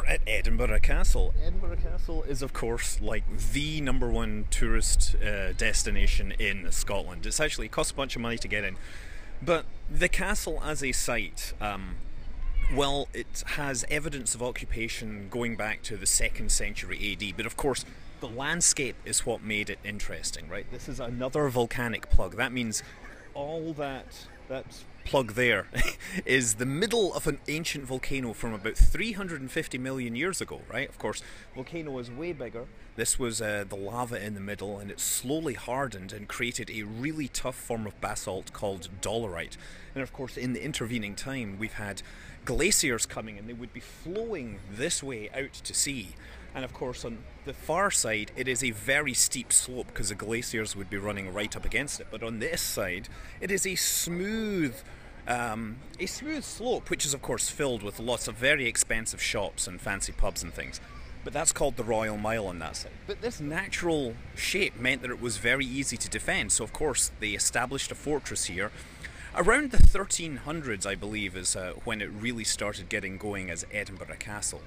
at Edinburgh Castle. Edinburgh Castle is, of course, like the #1 tourist destination in Scotland. It's actually, it costs a bunch of money to get in. But the castle as a site, well, it has evidence of occupation going back to the 2nd century AD, but of course the landscape is what made it interesting, right? This is another volcanic plug. That means all that plug there is the middle of an ancient volcano from about 350 million years ago, right? Of course, volcano is way bigger. This was the lava in the middle, and it slowly hardened and created a really tough form of basalt called dolerite. And of course, in the intervening time, we've had glaciers coming, and they would be flowing this way out to sea. And of course, on the far side, it is a very steep slope because the glaciers would be running right up against it. But on this side, it is a smooth slope, which is of course filled with lots of very expensive shops and fancy pubs and things. But that's called the Royal Mile on that side. But this natural shape meant that it was very easy to defend. So of course, they established a fortress here. Around the 1300s, I believe, is when it really started getting going as Edinburgh Castle.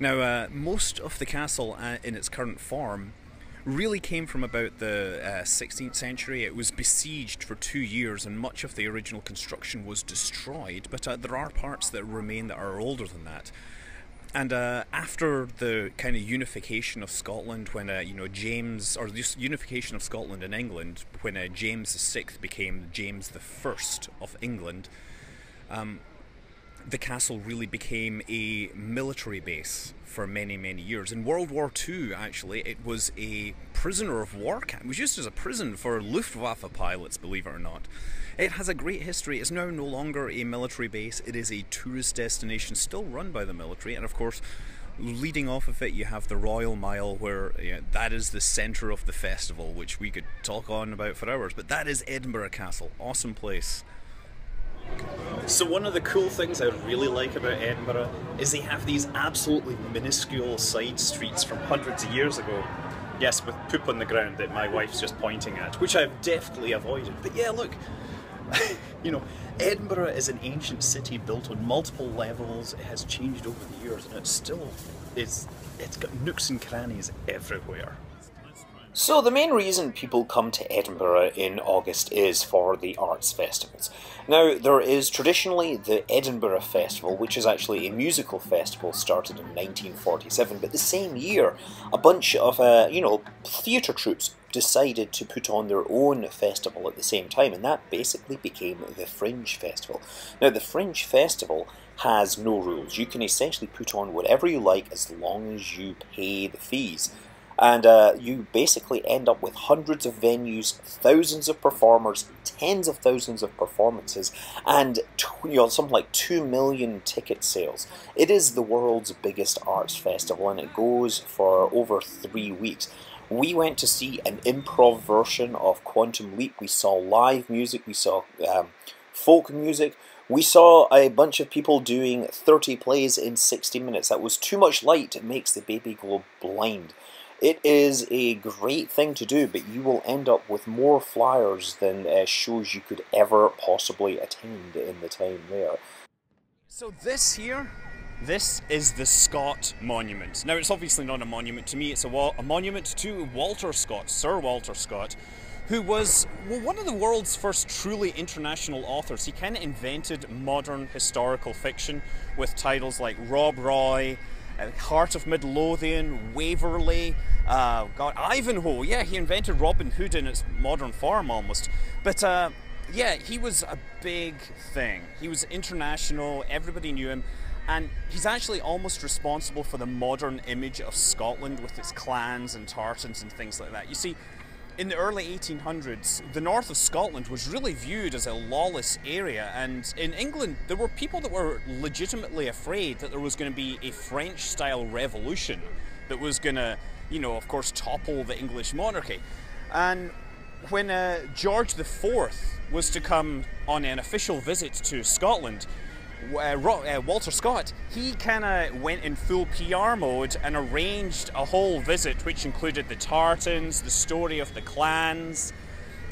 Now, most of the castle in its current form really came from about the 16th century. It was besieged for 2 years, and much of the original construction was destroyed, but there are parts that remain that are older than that. And after the kind of unification of Scotland, when James, or the unification of Scotland and England, when James VI became James I of England, the castle really became a military base for many, many years. In World War II, actually, it was a prisoner of war camp. It was used as a prison for Luftwaffe pilots, believe it or not. It has a great history. It's now no longer a military base. It is a tourist destination still run by the military. And of course, leading off of it, you have the Royal Mile, where that is the centre of the festival, which we could talk on about for hours. But that is Edinburgh Castle. Awesome place. So one of the cool things I really like about Edinburgh is they have these absolutely minuscule side streets from hundreds of years ago. Yes, with poop on the ground that my wife's just pointing at, which I've definitely avoided. But yeah, look, Edinburgh is an ancient city built on multiple levels. It has changed over the years, and it's got nooks and crannies everywhere. So the main reason people come to Edinburgh in August is for the arts festivals. Now, there is traditionally the Edinburgh Festival, which is actually a musical festival started in 1947, but the same year a bunch of theatre troupes decided to put on their own festival at the same time, and that basically became the Fringe Festival. Now, the Fringe Festival has no rules. You can essentially put on whatever you like as long as you pay the fees. And you basically end up with hundreds of venues, thousands of performers, tens of thousands of performances, and something like 2 million ticket sales. It is the world's biggest arts festival, and it goes for over 3 weeks. We went to see an improv version of Quantum Leap. We saw live music, we saw folk music. We saw a bunch of people doing 30 plays in 60 minutes. That was too much light, it makes the baby go blind. It is a great thing to do, but you will end up with more flyers than shows you could ever possibly attend in the time there. So this here, this is the Scott Monument. Now, it's obviously not a monument to me, it's a monument to Walter Scott, Sir Walter Scott, who was one of the world's first truly international authors. He kind of invented modern historical fiction with titles like Rob Roy, Heart of Midlothian, Waverley, Ivanhoe. Yeah, he invented Robin Hood in its modern form almost. But yeah, he was a big thing. He was international, everybody knew him, and he's actually almost responsible for the modern image of Scotland with its clans and tartans and things like that. You see, in the early 1800s, the north of Scotland was really viewed as a lawless area, and in England there were people that were legitimately afraid that there was going to be a French-style revolution that was going to, of course, topple the English monarchy. And when George IV was to come on an official visit to Scotland, Walter Scott, he kind of went in full PR mode and arranged a whole visit which included the tartans, the story of the clans,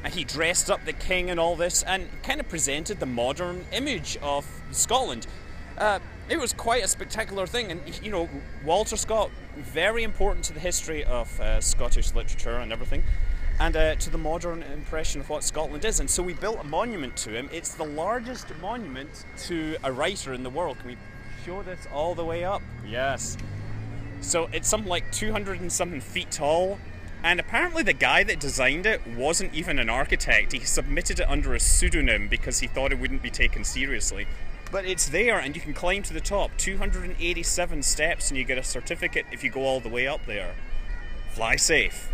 and he dressed up the king and all this and kind of presented the modern image of Scotland. It was quite a spectacular thing, and you know, Walter Scott, very important to the history of Scottish literature and everything, and to the modern impression of what Scotland is. And so we built a monument to him. It's the largest monument to a writer in the world. Can we show this all the way up? Yes. So it's something like 200 and something feet tall, and apparently the guy that designed it wasn't even an architect. He submitted it under a pseudonym because he thought it wouldn't be taken seriously. But it's there, and you can climb to the top. 287 steps, and you get a certificate if you go all the way up there. Fly safe.